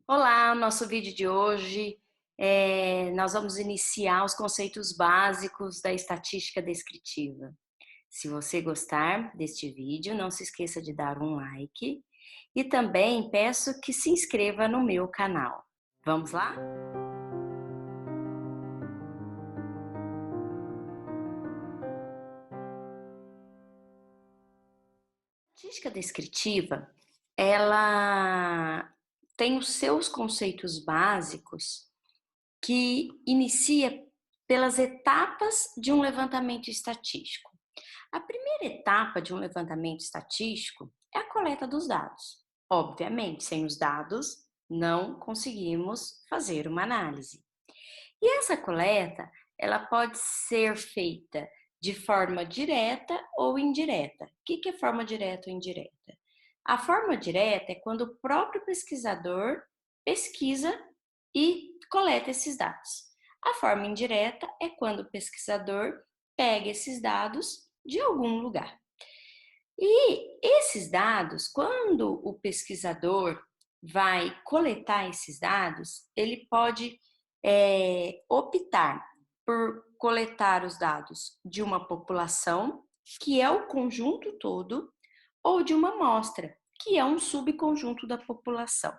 Olá, nosso vídeo de hoje, nós vamos iniciar os conceitos básicos da estatística descritiva. Se você gostar deste vídeo, não se esqueça de dar um like e também peço que se inscreva no meu canal. Vamos lá? A estatística descritiva, ela tem os seus conceitos básicos que inicia pelas etapas de um levantamento estatístico. A primeira etapa de um levantamento estatístico é a coleta dos dados. Obviamente, sem os dados, não conseguimos fazer uma análise. E essa coleta, ela pode ser feita de forma direta ou indireta. O que é forma direta ou indireta? A forma direta é quando o próprio pesquisador pesquisa e coleta esses dados. A forma indireta é quando o pesquisador pega esses dados de algum lugar. E esses dados, quando o pesquisador vai coletar esses dados, ele pode optar por coletar os dados de uma população, que é o conjunto todo, ou de uma amostra, que é um subconjunto da população,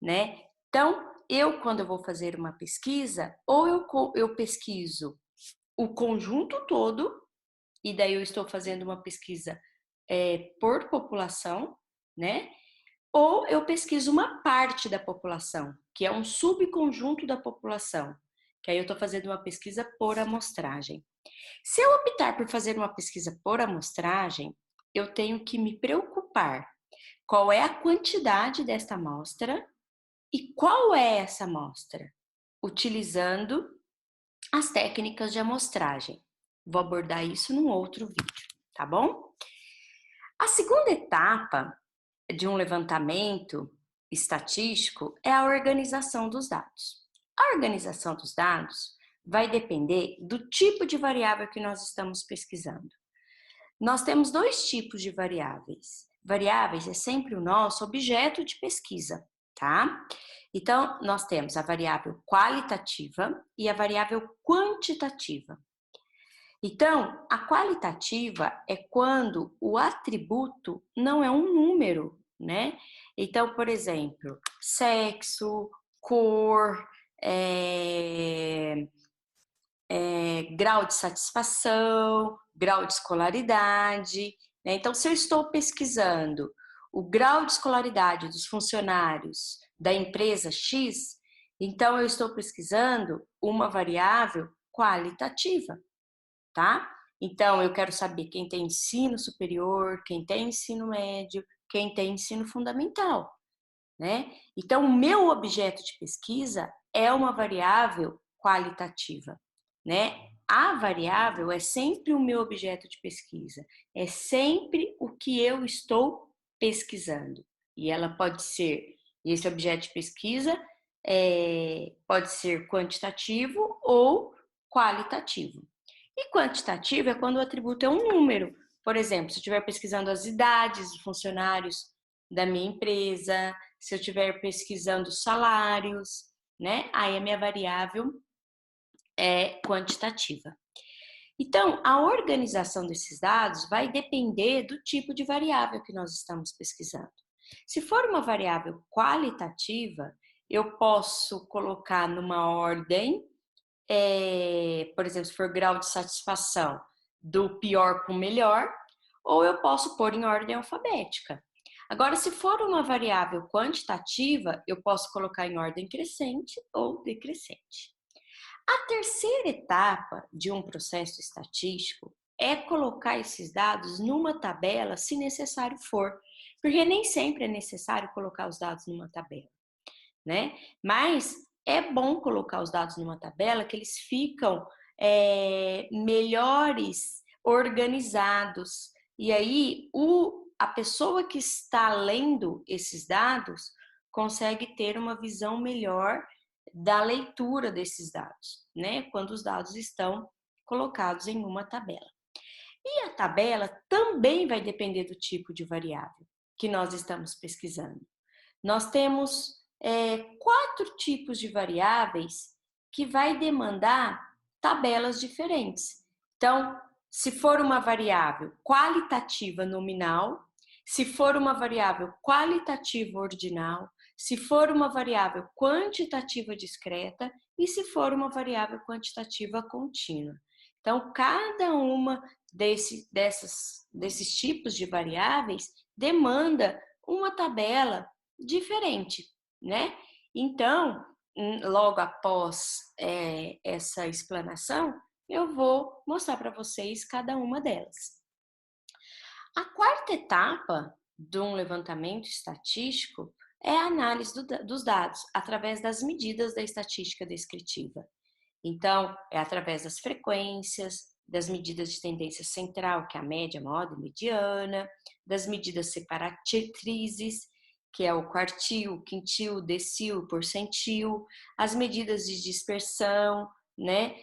né? Então, quando eu vou fazer uma pesquisa, ou eu pesquiso o conjunto todo, e daí eu estou fazendo uma pesquisa por população, né? Ou eu pesquiso uma parte da população, que é um subconjunto da população, que aí eu estou fazendo uma pesquisa por amostragem. Se eu optar por fazer uma pesquisa por amostragem, eu tenho que me preocupar qual é a quantidade desta amostra e qual é essa amostra, utilizando as técnicas de amostragem. Vou abordar isso num outro vídeo, tá bom? A segunda etapa de um levantamento estatístico é a organização dos dados. A organização dos dados vai depender do tipo de variável que nós estamos pesquisando. Nós temos dois tipos de variáveis. Variáveis é sempre o nosso objeto de pesquisa, tá? Então, nós temos a variável qualitativa e a variável quantitativa. Então, a qualitativa é quando o atributo não é um número, né? Então, por exemplo, sexo, cor, grau de satisfação, grau de escolaridade, né? Então, se eu estou pesquisando o grau de escolaridade dos funcionários da empresa X, então eu estou pesquisando uma variável qualitativa, tá? Então, eu quero saber quem tem ensino superior, quem tem ensino médio, quem tem ensino fundamental, né? Então, o meu objeto de pesquisa é uma variável qualitativa, né? A variável é sempre o meu objeto de pesquisa, é sempre o que eu estou pesquisando. E ela pode ser, esse objeto de pesquisa pode ser quantitativo ou qualitativo. E quantitativo é quando o atributo é um número. Por exemplo, se eu estiver pesquisando as idades dos funcionários da minha empresa, se eu estiver pesquisando salários, né? Aí a minha variável é quantitativa. Então, a organização desses dados vai depender do tipo de variável que nós estamos pesquisando. Se for uma variável qualitativa, eu posso colocar numa ordem, por exemplo, se for grau de satisfação, do pior para o melhor, ou eu posso pôr em ordem alfabética. Agora, se for uma variável quantitativa, eu posso colocar em ordem crescente ou decrescente. A terceira etapa de um processo estatístico é colocar esses dados numa tabela, se necessário for, porque nem sempre é necessário colocar os dados numa tabela, né? Mas é bom colocar os dados numa tabela que eles ficam melhores organizados. E aí a pessoa que está lendo esses dados consegue ter uma visão melhor da leitura desses dados, né? Quando os dados estão colocados em uma tabela. E a tabela também vai depender do tipo de variável que nós estamos pesquisando. Nós temos 4 tipos de variáveis que vai demandar tabelas diferentes. Então, se for uma variável qualitativa nominal, se for uma variável qualitativa ordinal, se for uma variável quantitativa discreta e se for uma variável quantitativa contínua. Então, cada uma desses tipos de variáveis demanda uma tabela diferente, né? Então, logo após essa explanação, eu vou mostrar para vocês cada uma delas. A quarta etapa de um levantamento estatístico é a análise dos dados através das medidas da estatística descritiva. Então, é através das frequências, das medidas de tendência central, que é a média, moda e mediana, das medidas separatrizes, que é o quartil, quintil, decil, porcentil, as medidas de dispersão, né?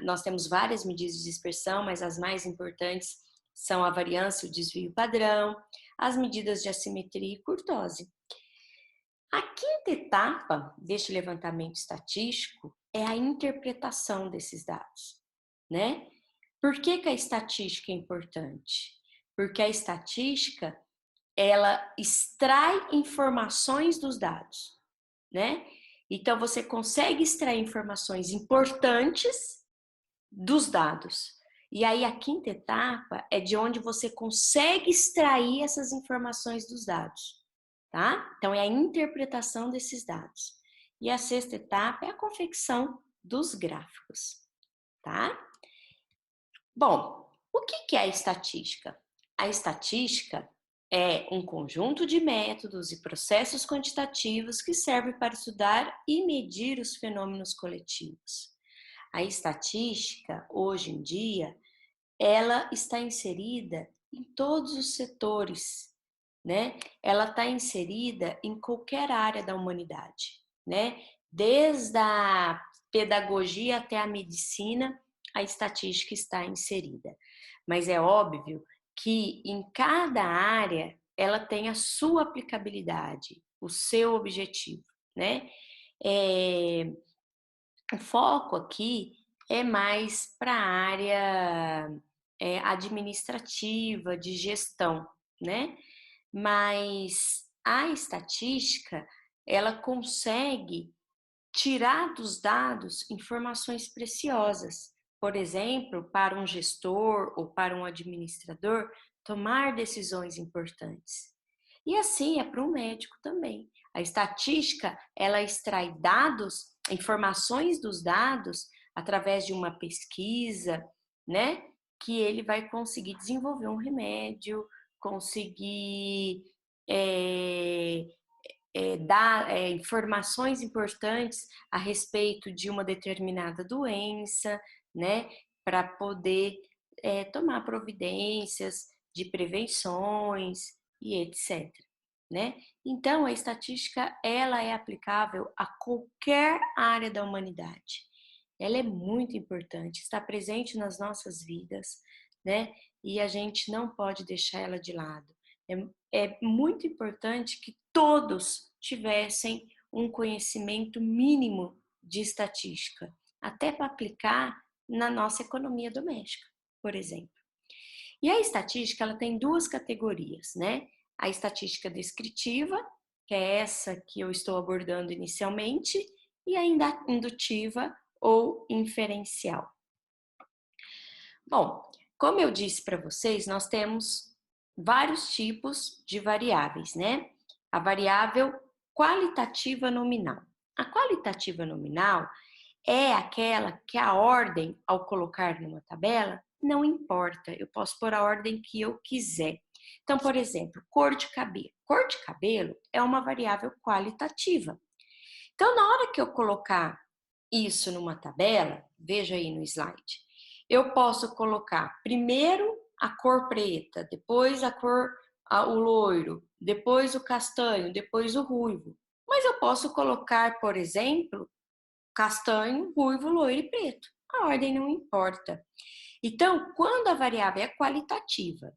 Nós temos várias medidas de dispersão, mas as mais importantes são a variância e o desvio padrão, as medidas de assimetria e curtose. A quinta etapa deste levantamento estatístico é a interpretação desses dados, né? Por que a estatística é importante? Porque a estatística, ela extrai informações dos dados, né? Então, você consegue extrair informações importantes dos dados. E aí, a quinta etapa é de onde você consegue extrair essas informações dos dados, tá? Então, é a interpretação desses dados. E a sexta etapa é a confecção dos gráficos, tá? Bom, o que é a estatística? A estatística é um conjunto de métodos e processos quantitativos que servem para estudar e medir os fenômenos coletivos. A estatística, hoje em dia, ela está inserida em todos os setores, né? Ela está inserida em qualquer área da humanidade, né? Desde a pedagogia até a medicina, a estatística está inserida. Mas é óbvio que em cada área ela tem a sua aplicabilidade, o seu objetivo, né? O foco aqui é mais para a área administrativa, de gestão, né? Mas a estatística, ela consegue tirar dos dados informações preciosas. Por exemplo, para um gestor ou para um administrador tomar decisões importantes. E assim é para um médico também. A estatística, ela extrai dados, informações dos dados através de uma pesquisa, né? Que ele vai conseguir desenvolver um remédio, conseguir dar informações importantes a respeito de uma determinada doença, né? Para poder tomar providências de prevenções e etc. Né? Então, a estatística, ela é aplicável a qualquer área da humanidade. Ela é muito importante, está presente nas nossas vidas, né? E a gente não pode deixar ela de lado. É muito importante que todos tivessem um conhecimento mínimo de estatística, até para aplicar na nossa economia doméstica, por exemplo. E a estatística, ela tem duas categorias, né? A estatística descritiva, que é essa que eu estou abordando inicialmente, e a indutiva ou inferencial. Bom, como eu disse para vocês, nós temos vários tipos de variáveis, né? A variável qualitativa nominal. A qualitativa nominal é aquela que a ordem, ao colocar numa tabela, não importa. Eu posso pôr a ordem que eu quiser. Então, por exemplo, cor de cabelo. Cor de cabelo é uma variável qualitativa. Então, na hora que eu colocar isso numa tabela, veja aí no slide, eu posso colocar primeiro a cor preta, depois o loiro, depois o castanho, depois o ruivo. Mas eu posso colocar, por exemplo, castanho, ruivo, loiro e preto. A ordem não importa. Então, quando a variável é qualitativa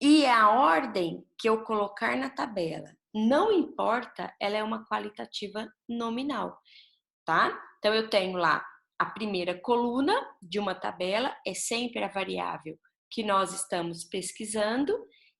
e a ordem que eu colocar na tabela não importa, ela é uma qualitativa nominal, tá? Então, eu tenho lá a primeira coluna de uma tabela, é sempre a variável que nós estamos pesquisando,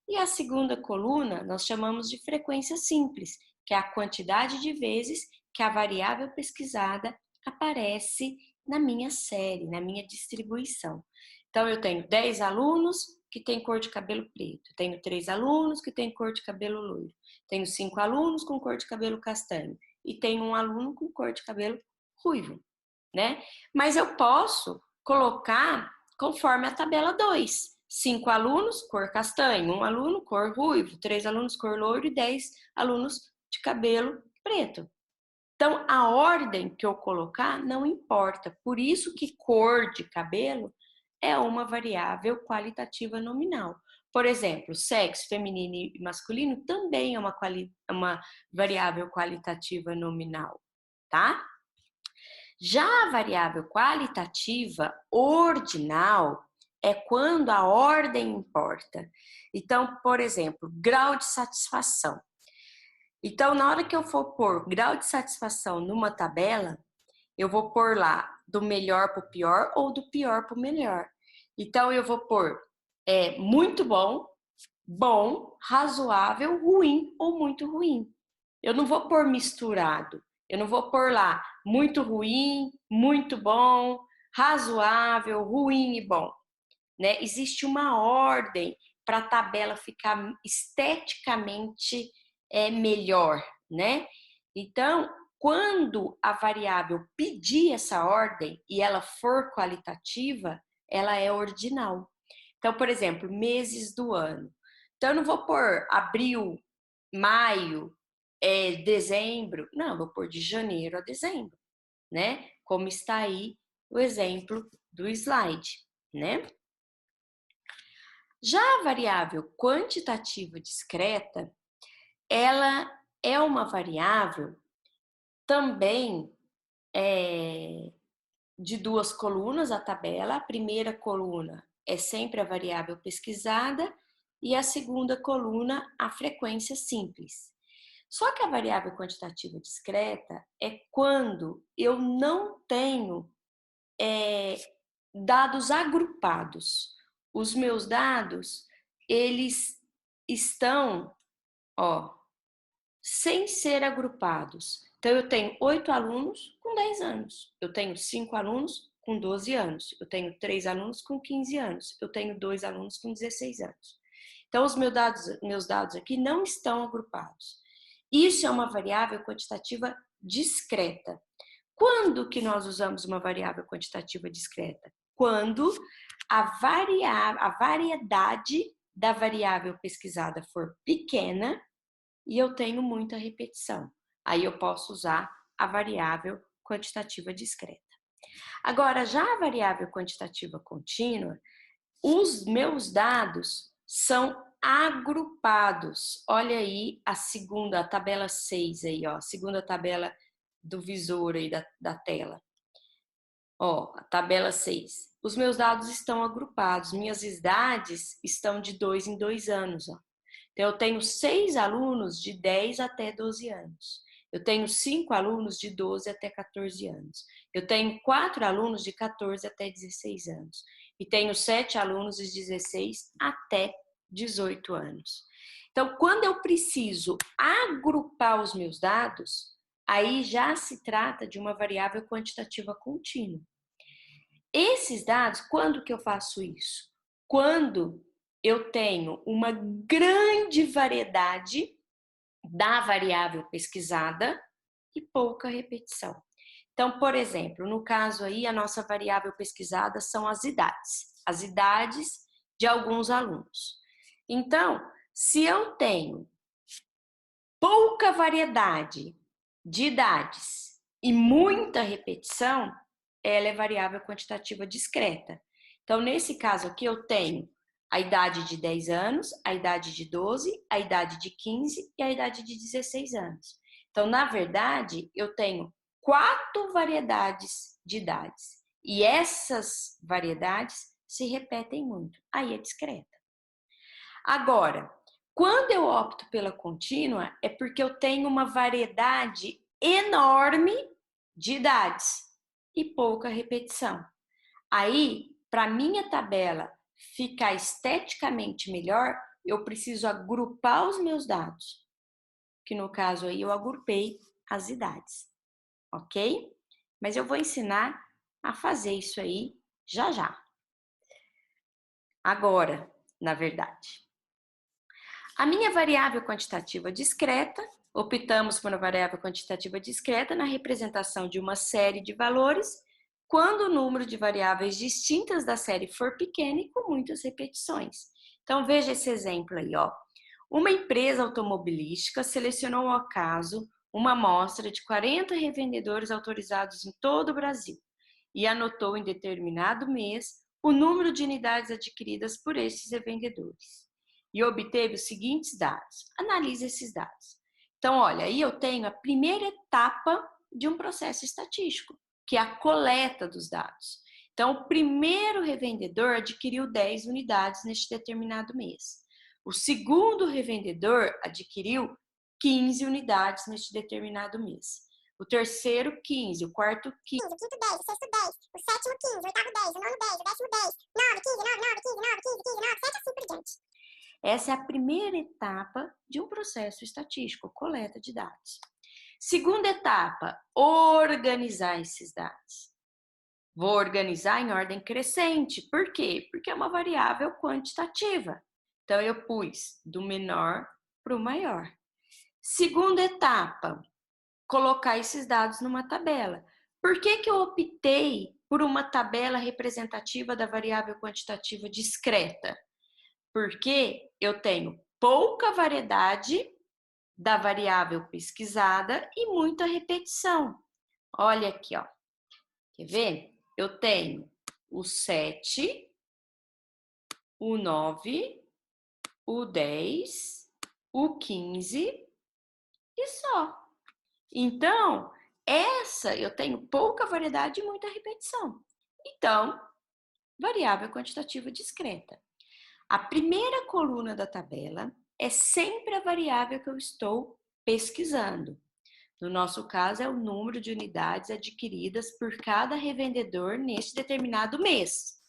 e a segunda coluna nós chamamos de frequência simples, que é a quantidade de vezes que a variável pesquisada aparece na minha série, na minha distribuição. Então, eu tenho 10 alunos que têm cor de cabelo preto, tenho 3 alunos que têm cor de cabelo loiro, tenho 5 alunos com cor de cabelo castanho e tenho um aluno com cor de cabelo ruivo, né? Mas eu posso colocar conforme a tabela 2. 5 alunos, cor castanho, 1 aluno, cor ruivo, 3 alunos, cor loiro e 10 alunos de cabelo preto. Então, a ordem que eu colocar não importa. Por isso que cor de cabelo é uma variável qualitativa nominal. Por exemplo, sexo feminino e masculino também é uma variável qualitativa nominal, tá? Já a variável qualitativa ordinal é quando a ordem importa. Então, por exemplo, grau de satisfação. Então, na hora que eu for pôr grau de satisfação numa tabela, eu vou pôr lá do melhor para o pior ou do pior para o melhor. Então, eu vou pôr muito bom, bom, razoável, ruim ou muito ruim. Eu não vou pôr misturado. Eu não vou pôr lá muito ruim, muito bom, razoável, ruim e bom. Né? Existe uma ordem para a tabela ficar esteticamente melhor, né? Então, quando a variável pedir essa ordem e ela for qualitativa, ela é ordinal. Então, por exemplo, meses do ano. Então, eu não vou pôr abril, maio, dezembro. Não, eu vou pôr de janeiro a dezembro, né? Como está aí o exemplo do slide, né? Já a variável quantitativa discreta, ela é uma variável também de 2 colunas a tabela. A primeira coluna é sempre a variável pesquisada e a segunda coluna a frequência simples. Só que a variável quantitativa discreta é quando eu não tenho dados agrupados. Os meus dados, eles estão, sem ser agrupados. Então, eu tenho 8 alunos com 10 anos, eu tenho 5 alunos com 12 anos, eu tenho 3 alunos com 15 anos, eu tenho 2 alunos com 16 anos. Então, os meus dados aqui não estão agrupados. Isso é uma variável quantitativa discreta. Quando que nós usamos uma variável quantitativa discreta? Quando a variedade da variável pesquisada for pequena e eu tenho muita repetição. Aí eu posso usar a variável quantitativa discreta. Agora, já a variável quantitativa contínua, os meus dados são agrupados. Olha aí a tabela 6 aí, ó, a segunda tabela do visor aí da tela. Ó, a tabela 6. Os meus dados estão agrupados, minhas idades estão de 2 em 2 anos, ó. Então, eu tenho 6 alunos de 10 até 12 anos. Eu tenho 5 alunos de 12 até 14 anos. Eu tenho 4 alunos de 14 até 16 anos. E tenho 7 alunos de 16 até 18 anos. Então, quando eu preciso agrupar os meus dados, aí já se trata de uma variável quantitativa contínua. Esses dados, quando que eu faço isso? Quando eu tenho uma grande variedade da variável pesquisada e pouca repetição. Então, por exemplo, no caso aí, a nossa variável pesquisada são as idades de alguns alunos. Então, se eu tenho pouca variedade de idades e muita repetição, ela é variável quantitativa discreta. Então, nesse caso aqui, eu tenho a idade de 10 anos, a idade de 12, a idade de 15 e a idade de 16 anos. Então, na verdade, eu tenho 4 variedades de idades. E essas variedades se repetem muito. Aí é discreta. Agora, Quando eu opto pela contínua, é porque eu tenho uma variedade enorme de idades e pouca repetição. Aí, para minha tabela ficar esteticamente melhor, eu preciso agrupar os meus dados, que no caso aí eu agrupei as idades, ok? Mas eu vou ensinar a fazer isso aí já já. Agora, na verdade. A minha variável quantitativa discreta, optamos por uma variável quantitativa discreta na representação de uma série de valores, quando o número de variáveis distintas da série for pequeno e com muitas repetições. Então, veja esse exemplo aí, ó. Uma empresa automobilística selecionou ao acaso uma amostra de 40 revendedores autorizados em todo o Brasil e anotou em determinado mês o número de unidades adquiridas por esses revendedores. E obteve os seguintes dados. Analise esses dados. Então, olha, aí eu tenho a primeira etapa de um processo estatístico, que é a coleta dos dados. Então, o primeiro revendedor adquiriu 10 unidades neste determinado mês. O segundo revendedor adquiriu 15 unidades neste determinado mês. O terceiro, 15. O quarto, 15. O quinto, 10. O sexto, 10. O sétimo, 15. O oitavo, 10. O nono, 10. O décimo, 10. 9, 15, 9, 9, 15, 9, 15, 15, 9, 7, assim por diante. Essa é a primeira etapa de um processo estatístico, coleta de dados. Segunda etapa, organizar esses dados. Vou organizar em ordem crescente. Por quê? Porque é uma variável quantitativa. Então, eu pus do menor para o maior. Segunda etapa, colocar esses dados numa tabela. Por que eu optei por uma tabela representativa da variável quantitativa discreta? Porque eu tenho pouca variedade da variável pesquisada e muita repetição. Olha aqui, ó. Quer ver? Eu tenho o 7, o 9, o 10, o 15 e só. Então, essa eu tenho pouca variedade e muita repetição. Então, variável quantitativa discreta. A primeira coluna da tabela é sempre a variável que eu estou pesquisando. No nosso caso, é o número de unidades adquiridas por cada revendedor neste determinado mês.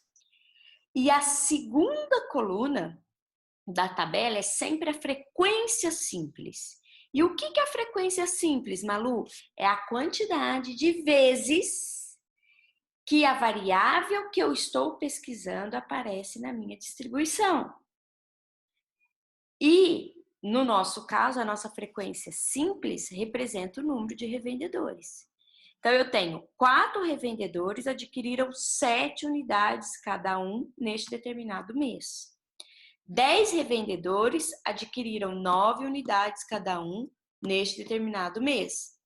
E a segunda coluna da tabela é sempre a frequência simples. E o que é a frequência simples, Malu? É a quantidade de vezes que a variável que eu estou pesquisando aparece na minha distribuição. E, no nosso caso, a nossa frequência simples representa o número de revendedores. Então, eu tenho 4 revendedores, adquiriram 7 unidades cada um neste determinado mês. 10 revendedores adquiriram 9 unidades cada um neste determinado mês.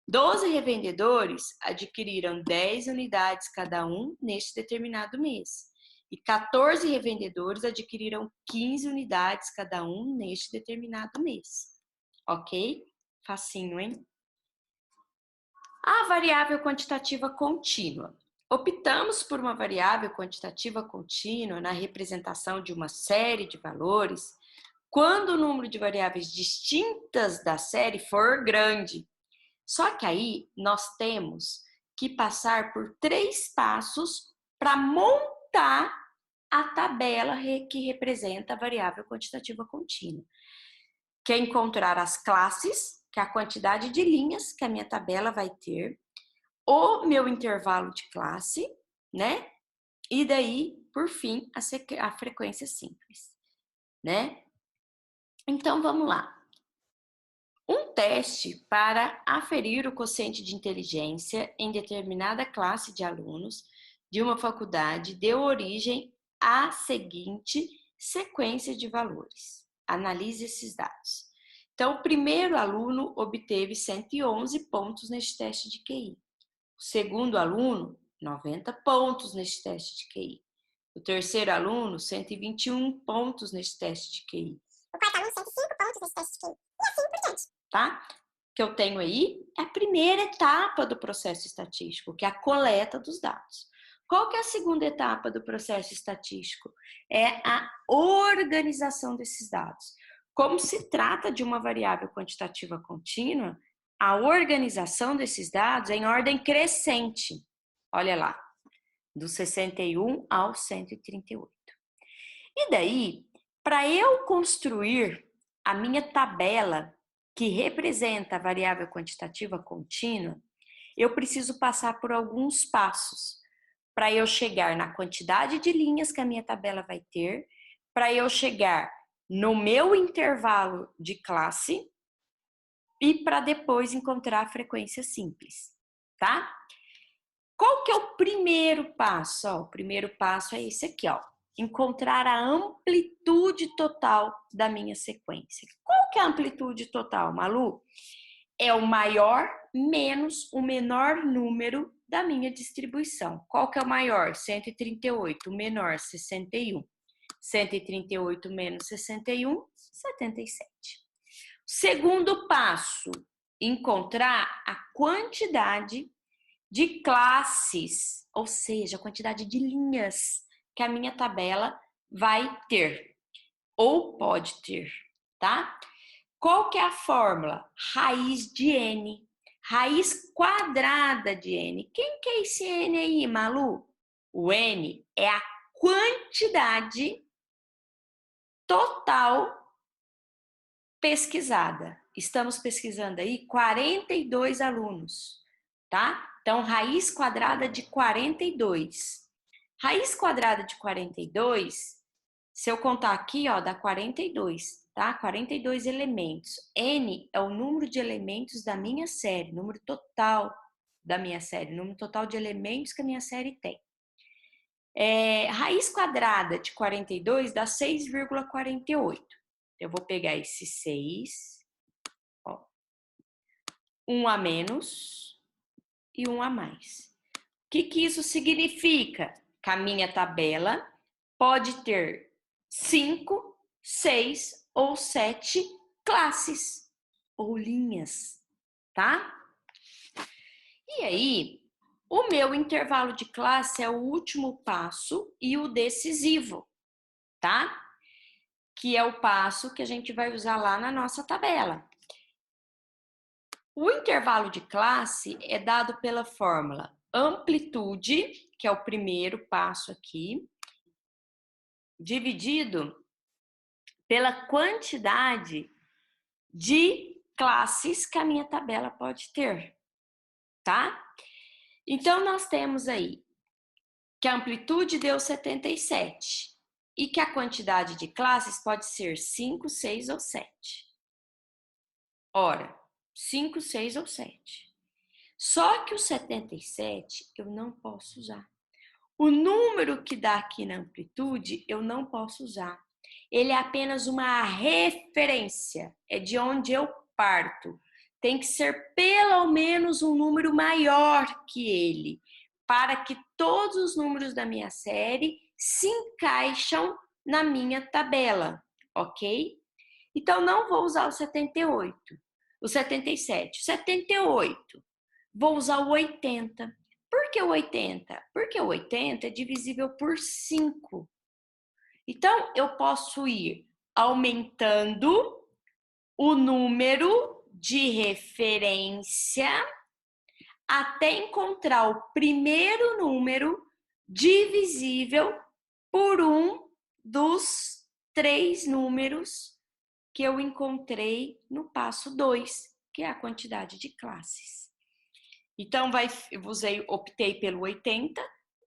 12 revendedores adquiriram 10 unidades cada um neste determinado mês. E 14 revendedores adquiriram 15 unidades cada um neste determinado mês. Ok? Facinho, hein? A variável quantitativa contínua. Optamos por uma variável quantitativa contínua na representação de uma série de valores quando o número de variáveis distintas da série for grande. Só que aí nós temos que passar por 3 passos para montar a tabela que representa a variável quantitativa contínua. Que é encontrar as classes, que é a quantidade de linhas que a minha tabela vai ter, o meu intervalo de classe, né? E daí, por fim, a frequência simples, né? Então, vamos lá. Um teste para aferir o quociente de inteligência em determinada classe de alunos de uma faculdade deu origem à seguinte sequência de valores. Analise esses dados. Então, o primeiro aluno obteve 111 pontos neste teste de QI. O segundo aluno, 90 pontos neste teste de QI. O terceiro aluno, 121 pontos neste teste de QI. O quarto aluno, 105 pontos nesse teste de QI. E assim por diante. Tá? Que eu tenho aí é a primeira etapa do processo estatístico, que é a coleta dos dados. Qual que é a segunda etapa do processo estatístico? É a organização desses dados. Como se trata de uma variável quantitativa contínua, a organização desses dados é em ordem crescente. Olha lá, do 61 ao 138. E daí, para eu construir a minha tabela que representa a variável quantitativa contínua, eu preciso passar por alguns passos para eu chegar na quantidade de linhas que a minha tabela vai ter, para eu chegar no meu intervalo de classe e para depois encontrar a frequência simples, tá? Qual que é o primeiro passo? Ó, o primeiro passo é esse aqui, ó. Encontrar a amplitude total da minha sequência. Qual que é a amplitude total, Malu? É o maior menos o menor número da minha distribuição. Qual que é o maior? 138, o menor 61. 138 menos 61, 77. Segundo passo, encontrar a quantidade de classes, ou seja, a quantidade de linhas que a minha tabela vai ter, ou pode ter, tá? Qual que é a fórmula? Raiz de n, raiz quadrada de n. Quem que é esse n aí, Malu? O n é a quantidade total pesquisada. Estamos pesquisando aí 42 alunos, tá? Então, raiz quadrada de 42. Raiz quadrada de 42, se eu contar aqui, ó, dá 42, tá? 42 elementos. N é o número de elementos da minha série, número total da minha série, número total de elementos que a minha série tem. Raiz quadrada de 42 dá 6,48. Eu vou pegar esse 6, ó, 1 a menos e 1 a mais. O que isso significa? Que a minha tabela pode ter 5, 6 ou 7 classes ou linhas, tá? E aí, o meu intervalo de classe é o último passo e o decisivo, tá? Que é o passo que a gente vai usar lá na nossa tabela. O intervalo de classe é dado pela fórmula amplitude, que é o primeiro passo aqui, dividido pela quantidade de classes que a minha tabela pode ter, tá? Então, nós temos aí que a amplitude deu 77 e que a quantidade de classes pode ser 5, 6 ou 7. Ora, 5, 6 ou 7. Só que o 77 eu não posso usar. O número que dá aqui na amplitude eu não posso usar. Ele é apenas uma referência, é de onde eu parto. Tem que ser pelo menos um número maior que ele, para que todos os números da minha série se encaixam na minha tabela, ok? Então, não vou usar o 78, o 77, o 78. Vou usar o 80. Por que o 80? Porque o 80 é divisível por 5. Então, eu posso ir aumentando o número de referência até encontrar o primeiro número divisível por um dos 3 números que eu encontrei no passo 2, que é a quantidade de classes. Então, optei pelo 80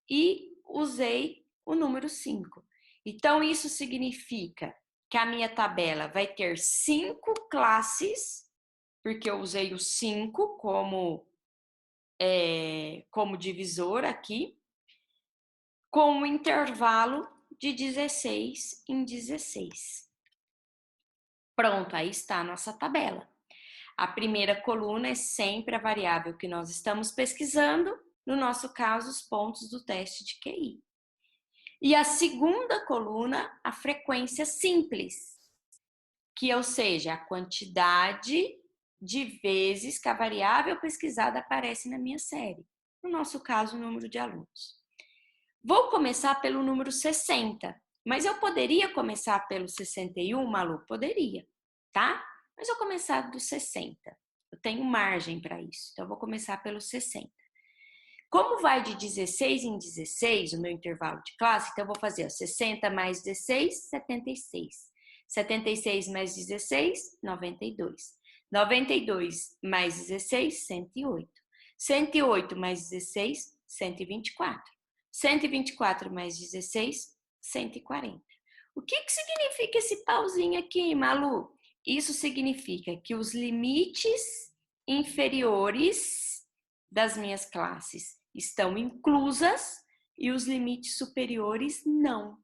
e usei o número 5. Então, isso significa que a minha tabela vai ter 5 classes, porque eu usei o 5 como divisor aqui, com um intervalo de 16 em 16. Pronto, aí está a nossa tabela. A primeira coluna é sempre a variável que nós estamos pesquisando, no nosso caso, os pontos do teste de QI. E a segunda coluna, a frequência simples, que ou seja, a quantidade de vezes que a variável pesquisada aparece na minha série. No nosso caso, o número de alunos. Vou começar pelo número 60, mas eu poderia começar pelo 61, Malu? Poderia. tá? Mas eu vou começar dos 60. Eu tenho margem para isso, então eu vou começar pelos 60. Como vai de 16 em 16 o meu intervalo de classe, então eu vou fazer 60 mais 16, 76. 76 mais 16, 92. 92 mais 16, 108. 108 mais 16, 124. 124 mais 16, 140. O que significa esse pauzinho aqui, Malu? Isso significa que os limites inferiores das minhas classes estão inclusas e os limites superiores não.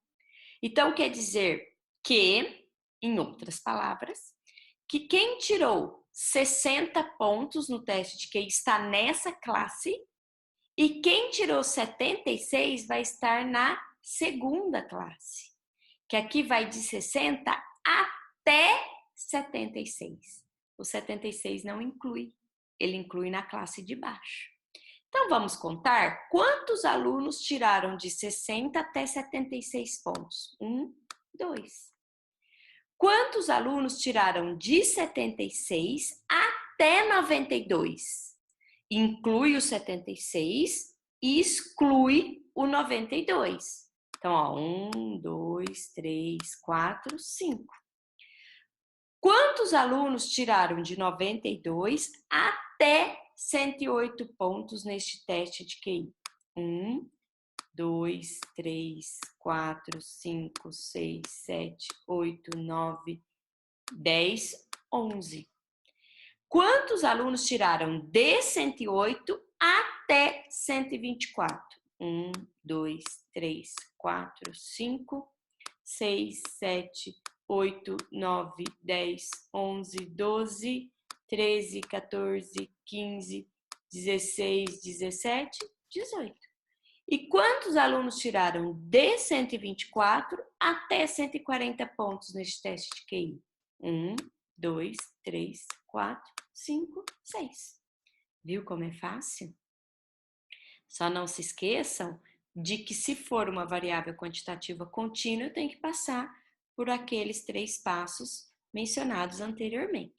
Então, quer dizer que, em outras palavras, que quem tirou 60 pontos no teste de QI está nessa classe e quem tirou 76 vai estar na segunda classe, que aqui vai de 60 até 76. O 76 não inclui, ele inclui na classe de baixo. Então, vamos contar quantos alunos tiraram de 60 até 76 pontos. 1, 2. Quantos alunos tiraram de 76 até 92? Inclui o 76 e exclui o 92. Então, ó, 1, 2, 3, 4, 5. Quantos alunos tiraram de 92 até 108 pontos neste teste de QI? 1, 2, 3, 4, 5, 6, 7, 8, 9, 10, 11. Quantos alunos tiraram de 108 até 124? 1, 2, 3, 4, 5, 6, 7, 8, 9, 10, 11, 12, 13, 14, 15, 16, 17, 18. E quantos alunos tiraram de 124 até 140 pontos neste teste de QI? 1, 2, 3, 4, 5, 6. Viu como é fácil? Só não se esqueçam de que se for uma variável quantitativa contínua, eu tenho que passar por aqueles 3 passos mencionados anteriormente.